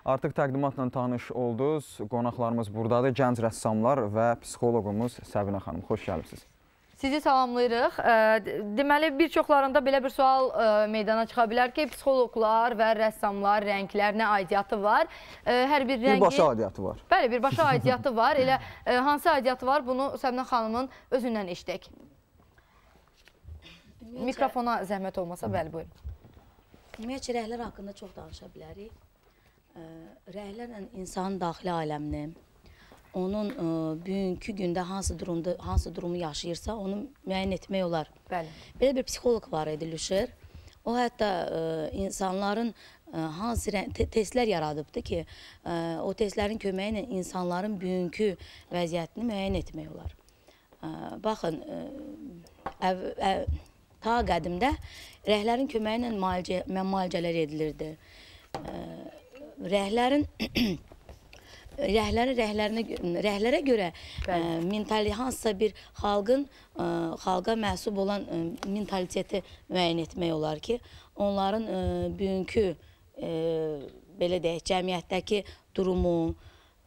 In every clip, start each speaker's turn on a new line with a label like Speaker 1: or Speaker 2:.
Speaker 1: Artıq təqdimatla tanış oldunuz. Qonaqlarımız buradadır. Gənc rəssamlar və psixoloqumuz Səbinə xanım. Xoş gəlibsiniz.
Speaker 2: Sizi salamlayırıq. Deməli, bir çoxlarında belə bir sual meydana çıxa bilər ki, psixoloqlar və rəssamlar rənglər nə aidiyyatı var? Hər bir rəngi...
Speaker 1: Birbaşa aidiyyatı var.
Speaker 2: Bəli, birbaşa aidiyyatı var. Elə hansı aidiyyatı var? Bunu Səbinə xanımın özündən eşidək. Mikrofona zəhmət olmasa, bəli, buyurun.
Speaker 3: Ümumiyyətcə, rəhlər haqqında çox danışa bilərik. Rəhlərlə insanın daxili aləmini, onun bugünkü gündə hansı durumu yaşayırsa, onu müəyyən etmək olar.
Speaker 2: Bəli.
Speaker 3: Belə bir psixoloq var idi, Lüşer. O, hətta insanların hansı testlər yaradıbdır ki, o testlərin köməyi ilə insanların bugünkü vəziyyətini müəyyən etmək olar. Baxın, ta qədimdə rəhlərin köməyi ilə müalicələr edilirdi. Rəhlərə görə hansısa bir xalqa məhsub olan mentaliteti müəyyən etmək olar ki, onların bugünkü belə deyək, cəmiyyətdəki durumu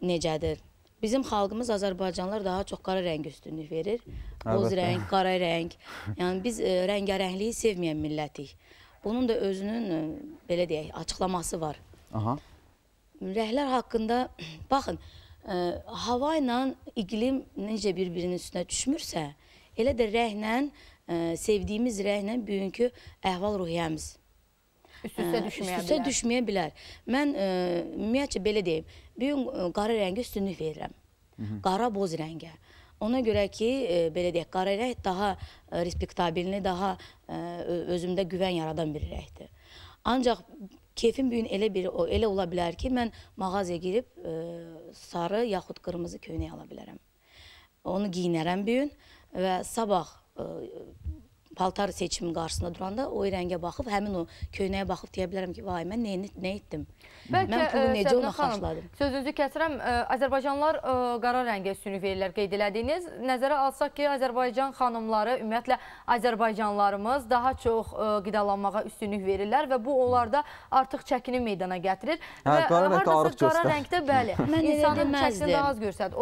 Speaker 3: necədir? Bizim xalqımız, Azərbaycanlılar daha çox qara rəng üstünlük verir. Boz rəng, qara rəng. Yəni biz rəngarəngliyi sevməyən millətik. Bunun da özünün, belə deyək, açıqlaması var. Rəhlər haqqında, baxın, hava ilə iqlim necə bir-birinin üstünə düşmürsə, elə də rəhlə, sevdiyimiz rəhlə bugünkü əhval-ruhiyyəmiz üst-üstə düşməyə bilər. Mən, ümumiyyətcə, belə deyim, bugün qara rəngi üstünlük verirəm. Qara, boz rəngə. Ona görə ki, belə deyək, qara rəng daha respektabilini, daha özümdə güvən yaradan bir rəngdir. Ancaq keyfim bugün elə ola bilər ki, mən mağazaya girib sarı yaxud qırmızı köynək ala bilərəm. Onu giyinərəm bugün və sabah paltar seçimin qarşısında duranda o rəngə baxıb, həmin o köynəyə baxıb deyə bilərəm ki, vay, mən nə etdim? Mən pulu necə ona xarcladım?
Speaker 2: Sözünüzü kəsirəm, Azərbaycanlılar qara rəngə üstünlük verirlər, qeyd elədiyiniz. Nəzərə alsaq ki, Azərbaycan xanımları, ümumiyyətlə Azərbaycanlarımız daha çox qidalanmağa üstünlük verirlər və bu onlarda artıq çəkini meydana gətirir.
Speaker 1: Qara
Speaker 2: rəngdə, bəli, insanın çəkini daha az görsədir.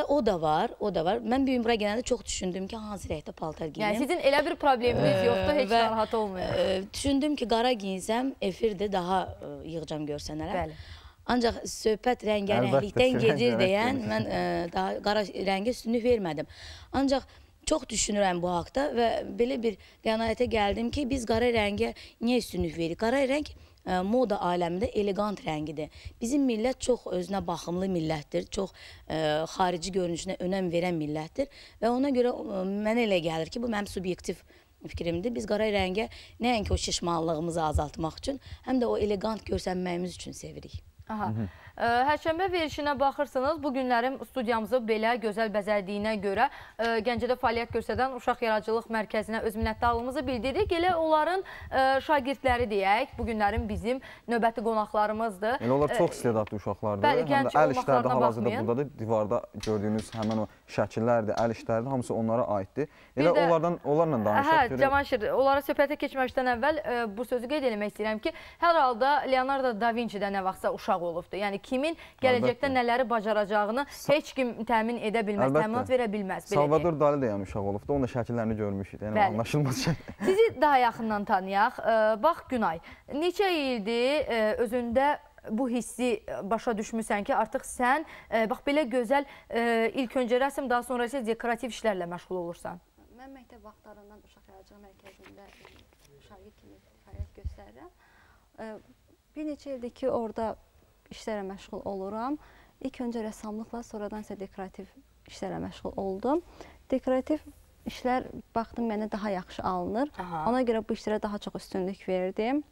Speaker 3: O da var. Mən bugün bura gələndə çox düşündüm ki, hansı rəngdə paltar giyinim?
Speaker 2: Yəni, sizin elə bir probleminiz yoxdur, heç narahat olmuyor.
Speaker 3: Düşündüm ki, qara giyinsəm, efirdir, daha yığcam görsənərəm. Ancaq söhbət rəngərənglikdən gedir deyən, mən daha qara rəngə üstünlük vermədim. Ancaq çox düşünürəm bu haqda və belə bir qənaətə gəldim ki, biz qara rəngə niyə üstünlük veririk? Qara rəng moda aləmində elegant rəngidir. Bizim millət çox özünə baxımlı millətdir, çox xarici görünüşünə önəm verən millətdir və ona görə mənə elə gəlir ki, bu mənim subyektiv fikrimdir. Biz qara rəngə nəinki o şişmanlığımızı azaltmaq üçün, həm də o elegant görsənməyimiz üçün sevirik.
Speaker 2: Hərşənbə verişinə baxırsınız, bu günlərim studiyamızı belə gözəl bəzədiyinə görə Gəncədə fəaliyyət göstərən Uşaq Yaradıcılıq Mərkəzinə öz minnətdarlığımızı bildiririk. Elə onların şagirdləri deyək, bu günlərin bizim növbəti qonaqlarımızdır.
Speaker 1: Elə onlar çox istedadlı uşaqlardır.
Speaker 2: Bəli, gənc olmaqlarına baxmayın.
Speaker 1: Buradadır, divarda gördüyünüz həmən o şəkillərdir, əl işlərdir, hamısı onlara aiddir. Elə onlarla danışaq.
Speaker 2: Cavanşir, onlara söhbətə keçməmişdən əvvəl bu sözü qeyd eləmək istəyirəm ki, hər halda Leonardo da Vinci-də nə vaxtsa uşaq olubdur. Yəni, kimin gələcəkdə nələri bacaracağını heç kim təmin edə bilməz, təminat verə bilməz.
Speaker 1: Salvador Dali də yəni uşaq olubdur, onun da şəkillərini görmüşük, yəni anlaşılmaz şəkil.
Speaker 2: Sizi daha yaxından tanıyaq. Bax, Günay, neçə ildir özündə bu hissi başa düşmüsən ki, artıq sən, bax, belə gözəl, ilk öncə rəsm, daha sonra isə dekorativ işlərlə məşğul olursan?
Speaker 4: Mən məktəb vaxtlarından Uşaq Yaradıcılıq Mərkəzində şagird kimi fəaliyyət göstərirəm. Bir neçə ildir ki, orada işlərlə məşğul oluram. İlk öncə rəssamlıqla, sonradan isə dekorativ işlərlə məşğul oldum. Dekorativ işlər, baxdım, mənə daha yaxşı alınır. Ona görə bu işlərə daha çox üstünlük verdim.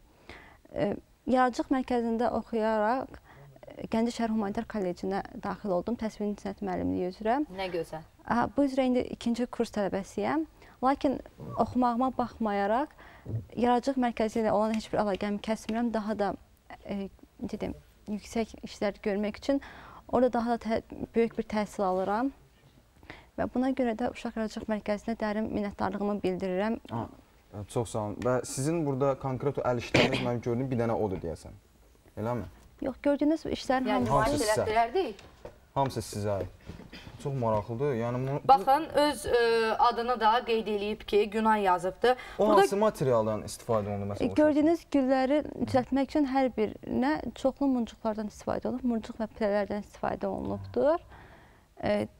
Speaker 4: Yaradıcılıq mərkəzində oxuyaraq Gəncə Şəhər Humanitar Kollecinə daxil oldum, təsvir sənət müəllimliyi üzrə.
Speaker 2: Nə gözəl.
Speaker 4: Bu üzrə indi 2-ci kurs tələbəsiyəm. Lakin oxumağıma baxmayaraq, Yaradıcılıq mərkəzi ilə olan heç bir əlaqəmi kəsmirəm. Daha da, dedim, yüksək işlər görmək üçün orada daha da böyük bir təhsil alıram və buna görə də Uşaq Yaradıcılıq Mərkəzinə dərin minnətdarlığımı bildirirəm.
Speaker 1: Çox sağ olun. Və sizin burada konkret əl işləriniz mənim gördüyüm bir dənə odur deyəsən, eləmi?
Speaker 4: Yox, gördüyünüz işlərin
Speaker 2: Yəni
Speaker 4: hamısı
Speaker 2: nümayiş elətdirər deyil.
Speaker 1: Hamısı sizə aid. Çox maraqlıdır. Yəni
Speaker 2: Baxın, öz adını da qeyd eləyib ki, Günay yazıbdır.
Speaker 1: o hansı materialdan istifadə olunur məsələn?
Speaker 4: Gördüyünüz gülləri düzəltmək üçün hər birinə çoxlu muncuqlardan istifadə olunub, muncuq və pilələrdən istifadə olunubdur.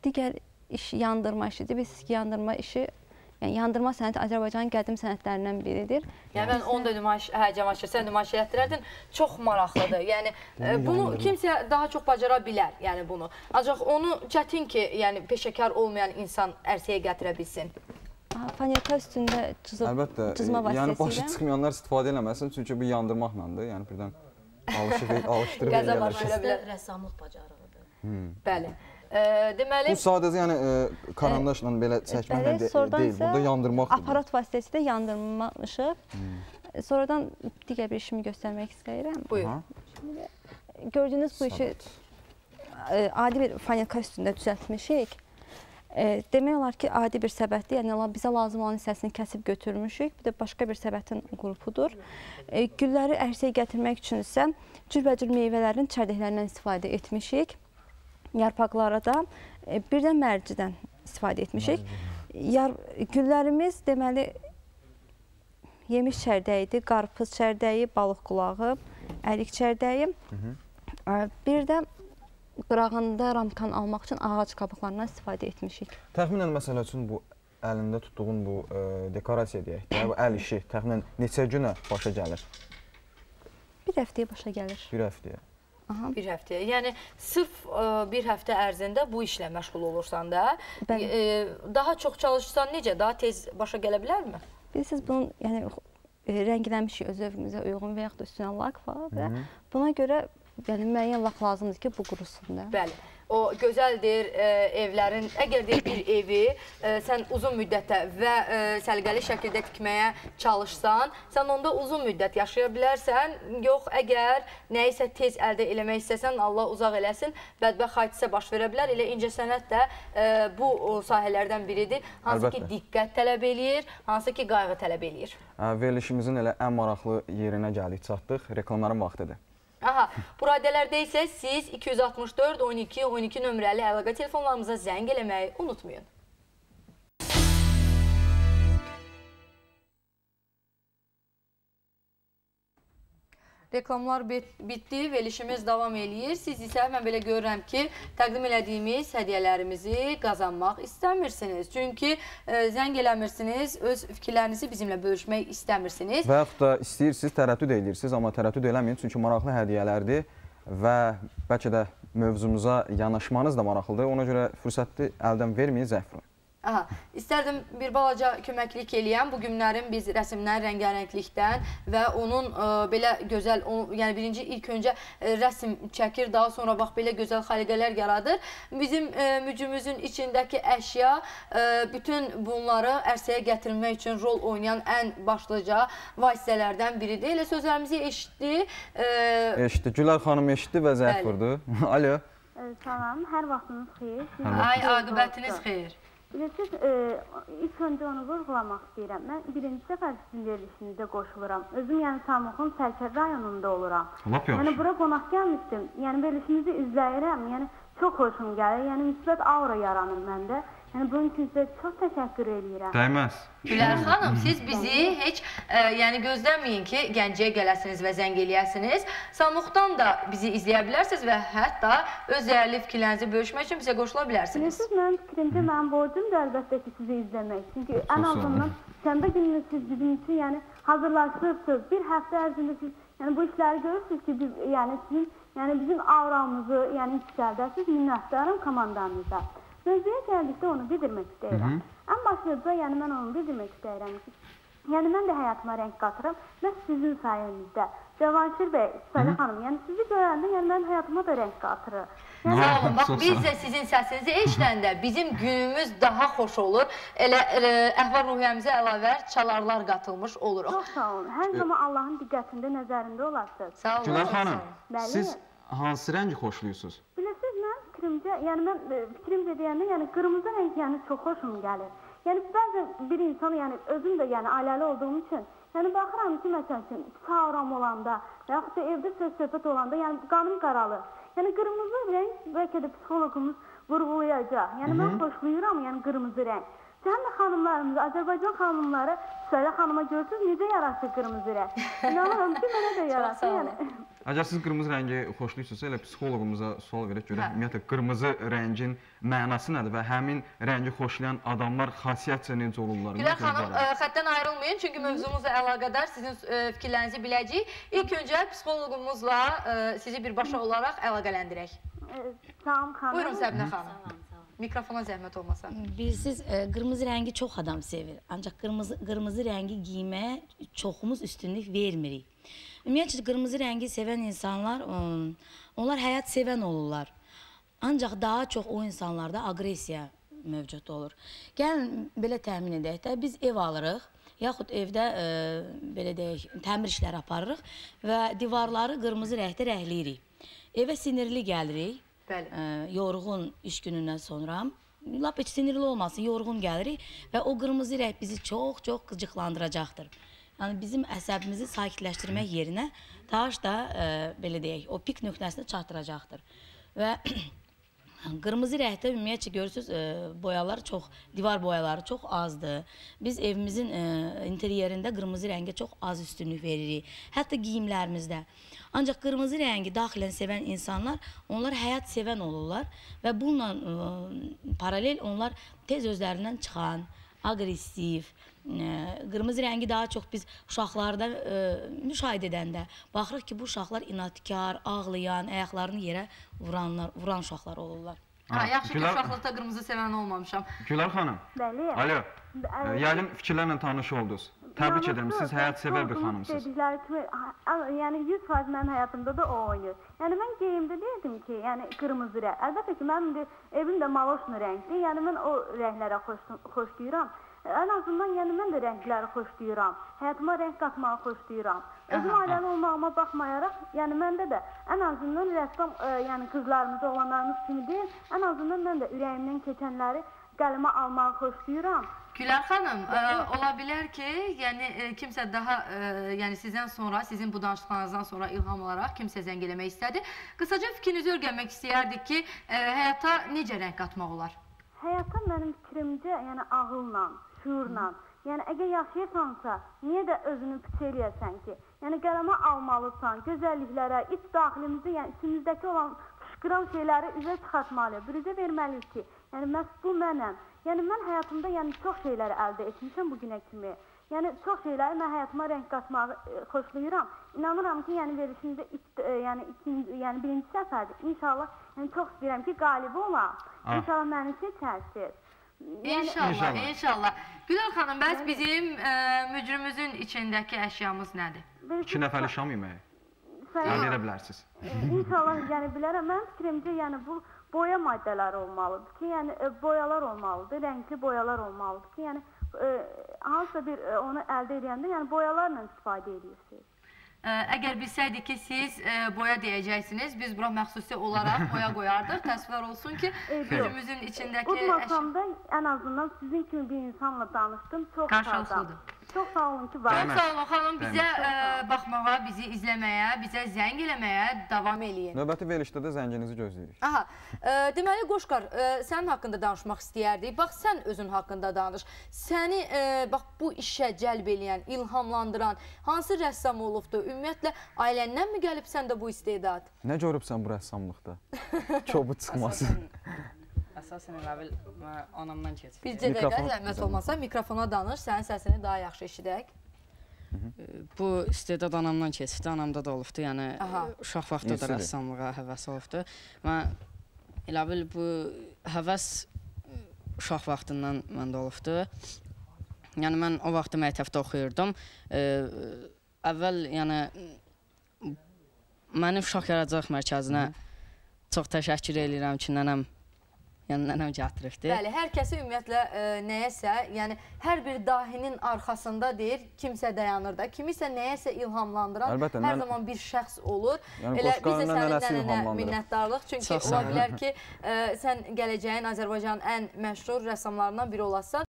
Speaker 4: Digər iş yandırma işidir. Bilirsiniz ki, yandırma işi, yəni yandırma sənəti Azərbaycanın qədim sənətlərindən biridir.
Speaker 2: Yəni mən onu da nümayiş, Cəmaşir, sən nümayiş elətdirərdin, çox maraqlıdır. Yəni bunu kimsə daha çox bacara bilər, yəni bunu. Ancaq onu çətin ki, yəni peşəkar olmayan insan ərsəyə gətirə bilsin.
Speaker 4: Fanerka üstündə cızma vasitəsilə.
Speaker 1: Yəni başı çıxmayanlar istifadə eləməsin, çünki bu yandırmaqlandır. Yəni birdən alışdırıb
Speaker 2: eləyərlər.
Speaker 3: Rəssamlıq bacarığıdır.
Speaker 2: Bəli. Deməli,
Speaker 1: bu sadəcə yəni karandaşla belə çəkməklə deyil, burada yandırmaqdır.
Speaker 4: Aparat vasitəsilə yandırmışıq. Sonradan digər bir işimi göstərmək istəyirəm.
Speaker 2: Buyur.
Speaker 4: Gördüyünüz bu işi adi bir fanerka üstündə düzəltmişik. Demək olar ki, adi bir səbətdir, yəni bizə lazım olan hissəsini kəsib götürmüşük. Bir də başqa bir səbətin qrupudur. Gülləri ərsəyə gətirmək üçün isə cürbəcür meyvələrin çərdəklərindən istifadə etmişik. Yarpaqlara da bir də mərcidən istifadə etmişik. Güllərimiz deməli yemiş çərdəyidir, qarpız çərdəyi, balıq qulağı, ərik çərdəyi. Bir də qırağında ramkan almaq üçün ağac qabıqlarından istifadə etmişik.
Speaker 1: Təxminən məsələ üçün bu əlində tutduğun bu dekorasiya deyək, bu əl işi təxminən neçə günə başa gəlir?
Speaker 4: Bir həftəyə başa gəlir.
Speaker 1: Bir həftəyə.
Speaker 2: Bir həftəyə. Yəni, sırf bir həftə ərzində bu işlə məşğul olursan da, daha çox çalışırsan necə? Daha tez başa gələ bilərmi?
Speaker 4: Bilirsiniz, bunun rənglənmişik öz övrümüzə uyğun və yaxud da üstünə lak var və buna görə müəyyən lak lazımdır ki, bu qurusun da.
Speaker 2: Bəli. O gözəldir evlərin, əgər deyək bir evi sən uzun müddətə və səliqəli şəkildə tikməyə çalışsan, sən onda uzun müddət yaşaya bilərsən. Yox, əgər nəyisə tez əldə eləmək istəsən, Allah uzaq eləsin, bədbəxt hadisə baş verə bilər. Elə incəsənət də bu sahələrdən biridir. Hansı ki, diqqət tələb eləyir, hansı ki, qayğı tələb eləyir.
Speaker 1: Verilişimizin elə ən maraqlı yerinə gəldik, çatdıq. Reklamların vaxtıdır.
Speaker 2: Aha, bu radələrdə isə siz 264-12-12 nömrəli əlaqə telefonlarımıza zəng eləməyi unutmayın. Reklamlar bitdi, verilişimiz davam eləyir. Siz isə mən belə görürəm ki, təqdim elədiyimiz hədiyyələrimizi qazanmaq istəmirsiniz. Çünki zəng eləmirsiniz, öz fikirlərinizi bizimlə bölüşmək istəmirsiniz.
Speaker 1: Və yaxud da istəyirsiniz, tərəddüd edirsiniz, amma tərəddüd eləməyin, çünki maraqlı hədiyyələrdir və bəlkə də mövzumuza yanaşmanız da maraqlıdır. Ona görə fürsəti əldən verməyin, zəng vurun.
Speaker 2: Aha, istərdim bir balaca köməklik eləyəm. Bu günlərin biz rəsmdən, rəngarənglikdən və onun belə gözəl, yəni ilk öncə rəsm çəkir, daha sonra bax belə gözəl xaliqələr yaradır. Bizim mücümüzün içindəki əşya bütün bunları ərsəyə gətirmək üçün rol oynayan ən başlıca vasitələrdən biridir. Elə sözlərimizi eşitdi.
Speaker 1: Eşitdi, Gülər xanım eşitdi və zəng vurdu. Alo.
Speaker 5: Salam, hər vaxtınız xeyir.
Speaker 2: Ay, aqibətiniz xeyir.
Speaker 5: Bilirsiniz, ilk öncə onu vurğulamaq istəyirəm. Mən birinci dəfə sizin verilişinizdə qoşuluram. Özüm, yəni Samukun Sərkər rayonunda oluram. Yəni, bura qonaq gəlmişdim. Yəni, verilişinizi izləyirəm. Yəni, çox xoşum gəlir. Yəni, müsbət aura yaranır məndə. Yəni, bunun üçün sizə çox təşəkkür edirəm.
Speaker 1: Dəyməz.
Speaker 2: Gülər xanım, siz bizi heç gözləməyin ki, Gəncəyə gələsiniz və zəng eləyəsiniz. Samuqdan da bizi izləyə bilərsiniz və hətta öz dəyərli fikirlərinizi bölüşmək üçün bizə qoşula bilərsiniz.
Speaker 5: Bilirsiniz, mənim fikrimcə, mənim borcumdur əlbəttə ki, sizi izləmək. Çünki ən azından şənbə gününü siz bizim üçün hazırlaşırsınız. Bir həftə ərzində siz bu işləri görürsünüz ki, bizim auramızı yüksəldəsiniz. Minnətdarım komandanıza. Mövzuya gəldikdə onu bildirmək istəyirəm. Ən başlıca, mən onu bildirmək istəyirəm ki, mən də həyatıma rəng qatıram, məhz sizin sayənizdə. Cavanşir bəy, Salih xanım, sizi görəndə, mənim həyatıma da rəng qatırır.
Speaker 2: Sağ olun, bax, biz də sizin səsinizi eşidəndə bizim günümüz daha xoş olur. Elə əhval-ruhiyyəmizə əlavə çalarlar qatılmış oluruq.
Speaker 5: Çox sağ olun, hər zaman Allahın diqqətində, nəzərində olarsınız.
Speaker 2: Sağ olun.
Speaker 1: Gülər xanım, siz hansı rəngi xoşluyursunuz?
Speaker 5: Bilirsiniz, mən fikrimcə deyəndə, qırmızı rəng çox xoşum gəlir. Yəni bəzən bir insan, yəni özüm də yəni ailəli olduğum üçün, yəni baxıram ki, məsəl üçün sağlam olanda, yaxud da evdə söz-söhbət olanda, yəni qanım qaralır. Yəni qırmızı rəng bəlkə də psixologumuz vurğulayacaq. Yəni mən xoşlayıram, yəni qırmızı rəng. Sən də xanımlarımız, Azərbaycan xanımları, Süheyla xanıma görürsünüz, necə yaraşır qırmızı rəng. İnanıram ki, mənə də yaraşır. Yəni.
Speaker 1: Əgər siz qırmızı rəngi xoşlayırsınızsa, elə psixologumuza sual verək görək, ümumiyyətlə qırmızı rəngin mənası nədir və həmin rəngi xoşlayan adamlar xasiyyətcə necə olurlar?
Speaker 2: Gülər xanım, xətdən ayrılmayın, çünki mövzumuzla əlaqədar sizin fikirlərinizi biləcəyik. İlk öncə psixologumuzla sizi birbaşa olaraq əlaqələndirək.
Speaker 5: Tamam xanım.
Speaker 2: Buyurun Səbinə xanım. Mikrofona zəhmət olmasa.
Speaker 3: Bilirsiniz, qırmızı rəngi çox adam sevir. Ancaq qırmızı rəngi giyməyə çoxumuz üstünlük vermirik. Ümumiyyətlə, qırmızı rəngi sevən insanlar, onlar həyat sevən olurlar. Ancaq daha çox o insanlarda aqressiya mövcud olur. Gəlin, belə təmin edək də, biz ev alırıq, yaxud evdə, belə deyək, təmir işləri aparırıq və divarları qırmızı rəngdə rəhləyirik. Evə sinirli gəlirik. Yorğun iş günündən sonra, lap heç sinirli olmasın, yorğun gəlirik və o qırmızı rəng bizi çox-çox qıcıqlandıracaqdır. Yəni bizim əsəbimizi sakitləşdirmək yerinə daş da, belə deyək, o pik nöqtəsini çatdıracaqdır. Və qırmızı rəngdə ümumiyyətcə görürsünüz, boyalar çox, divar boyaları çox azdır. Biz evimizin interyerində qırmızı rəngə çox az üstünlük veririk, hətta giyimlərimizdə. Ancaq qırmızı rəngi daxilən sevən insanlar, onlar həyat sevən olurlar və bununla paralel onlar tez özlərindən çıxan, aqressiv, qırmızı rəngi daha çox biz uşaqlarda müşahidə edəndə baxırıq ki, bu uşaqlar inadkar, ağlayan, ayaqlarını yerə vuran uşaqlar olurlar.
Speaker 2: Yaxşı ki, uşaqlıqda qırmızı sevən olmamışam.
Speaker 1: Gülər xanım, alo, yəqin fikirlərlə tanış oldunuz. Təbrik edirəm, siz həyat sevər bir xanımsınız.
Speaker 5: Dedikləri kimi, yəni 100% mənim həyatımda da o oynayır. Yəni mən geyimdə deyirdim ki, yəni qırmızı rəng. Əlbəttə ki, mənim evim də maloşnu rəngdir. Yəni mən o rənglərə xoşlayıram. Ən azından yəni mən də rəngləri xoşlayıram. Həyatıma rəng qatmağı xoşlayıram. Özüm ailəli olmağıma baxmayaraq, yəni məndə də ən azından rəssam, yəni qızlarımız, oğlanlarımız kimi deyil, ən azından mən də ürəyimdən keçənləri qələmə almağı xoşlayıram.
Speaker 2: Gülər xanım, ola bilər ki, yəni kimsə daha, yəni sizdən sonra, sizin bu danışıqlarınızdan sonra ilham olaraq kimsə zəng eləmək istədi. Qısaca fikrinizi öyrənmək istəyərdik ki, həyata necə rəng qatmaq olar?
Speaker 5: Həyata mənim fikrimcə, yəni ağılla, şuurla, yəni əgər yaşayırsansa, niyə də özünü pis eləyəsən ki? Yəni qələmə almalısan, gözəlliklərə, iç daxilimizdə, yəni içimizdəki olan fışqıran şeyləri üzə çıxartmalıyıq, bürüzə verməliyik ki, yəni məhz bu mənəm. Yəni mən həyatımda yəni çox şeyləri əldə etmişəm bu günə kimi. Yəni çox şeyləri mən həyatıma rəng qatmağı xoşlayıram. İnanıram ki, yəni verilişimizdə yəni birinci səfərdir. İnşallah yəni çox istəyirəm ki, qalibi olam. İnşallah məni seçərsiniz.
Speaker 2: İnşallah, inşallah. Gülər xanım, bəs bizim mücrümüzün içindəki əşyamız nədir?
Speaker 1: 2 nəfərli şam yeməyi. Əldə edə bilərsiniz.
Speaker 5: İnşallah yəni bilərəm. Mənim fikrimcə yəni bu boya maddələri olmalıdır ki, yəni boyalar olmalıdır, rəngli boyalar olmalıdır ki, yəni hansısa bir onu əldə edəndə yəni boyalarla istifadə edirsiniz.
Speaker 2: Əgər bilsəydik ki, siz boya deyəcəksiniz, biz bura məxsusi olaraq boya qoyardıq. Təəssüflər olsun ki, gözümüzün içindəki
Speaker 5: Udmasamda ən azından sizin kimi bir insanla danışdım, çox sağlam. Çox sağ olun ki, var.
Speaker 2: Çox sağ olun xanım, bizə baxmağa, bizi izləməyə, bizə zəng eləməyə davam eləyin.
Speaker 1: Növbəti verilişdə də zənginizi gözləyirik.
Speaker 2: Aha, deməli Qoşqar, sənin haqqında danışmaq istəyərdik. Bax, sən özün haqqında danış. Səni bax bu işə cəlb eləyən, ilhamlandıran hansı rəssam olubdur? Ümumiyyətlə, ailəndən mi gəlib səndə bu istedad?
Speaker 1: Nə görübsən bu rəssamlıqda? Çoxu çıxmasın.
Speaker 6: Əsasən elə bil anamdan keçib.
Speaker 2: Bircə dəqiqə zəhmət olmasa mikrofona danış, sənin səsini daha yaxşı eşidək.
Speaker 6: Bu istedad anamdan keçibdi, anamda da olubdu. Yəni uşaq vaxtı da rəssamlığa həvəs olubdu. Mən elə bil bu həvəs uşaq vaxtından məndə olubdu. Yəni mən o vaxtı məktəbdə oxuyurdum. Əvvəl yəni məni Uşaq Yaradıcılıq Mərkəzinə çox təşəkkür edirəm ki, nənəm gətiribdi.
Speaker 2: Bəli, hər kəsi ümumiyyətlə nəyəsə, yəni hər bir dahinin arxasında deyir, kimsə dayanır da, kimisə nəyəsə ilhamlandıran hər zaman bir şəxs olur. Elə biz də sənin nənənə minnətdarlıq, çünki ola bilər ki, sən gələcəyin Azərbaycanın ən məşhur rəssamlarından biri olasan.